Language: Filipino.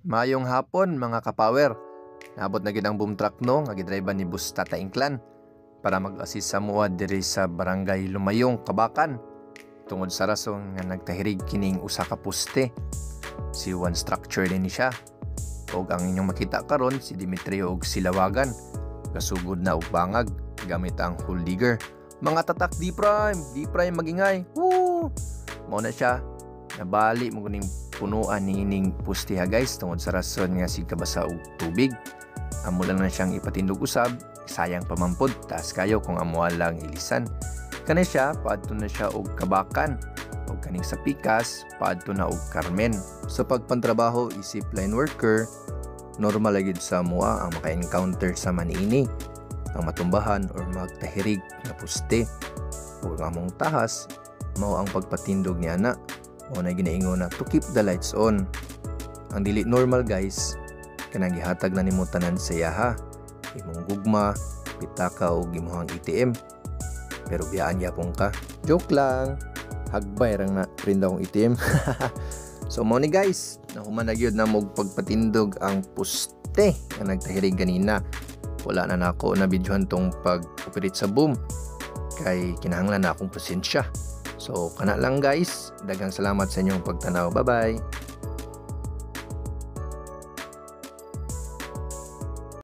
Mayong hapon mga kapower. Naabot na gid ang boom truck no nga gidrive ni Bus Tata Inclan para mag-assist sa mua diri sa barangay Lumayong, Kabakan. Tungod sa rason nga nagtahirig kining usa ka poste. Si one structure din siya. Og ang inyong makita karon si Dimitrio og Silawagan. Kasugod na og bangag gamit ang hole digger. Mga tatak D-prime magingay. Woo! Mao na siya. Nabali mo kuning punuan nining poste ha guys tungod sa rason nga sigkabasa og tubig. Amo lang na siyang ipatindog usab, sayang pamampod tas kayo kung amo lang ilisan. Kana siya paadto na siya og Kabakan og kaning sa Pikas paadto na og Carmen. Sa pagpantrabaho isip line worker, normal lagid sa mua ang maka-encounter sa maniini ang matumbahan or magtahirig na poste o among tahas mao ang pagpatindog ni ana. O na ginaingon na to keep the lights on. Ang dili normal guys, kanang gihatag na nimo tanan sa yaha, imong gugma, pitaka o gimuhang ATM. Pero biyaan yapon ka. Joke lang. Hagbay rang na print akong ATM. So mo ni guys, nahuman na gyud na mog pagpatindog ang poste nga nagtahirig ganina. Wala na nako na videohan tong pag-operate sa boom. Kay kinahanglan na akong presensya. So, kana lang guys. Daghang salamat sa inyong pagtanaw. Bye-bye!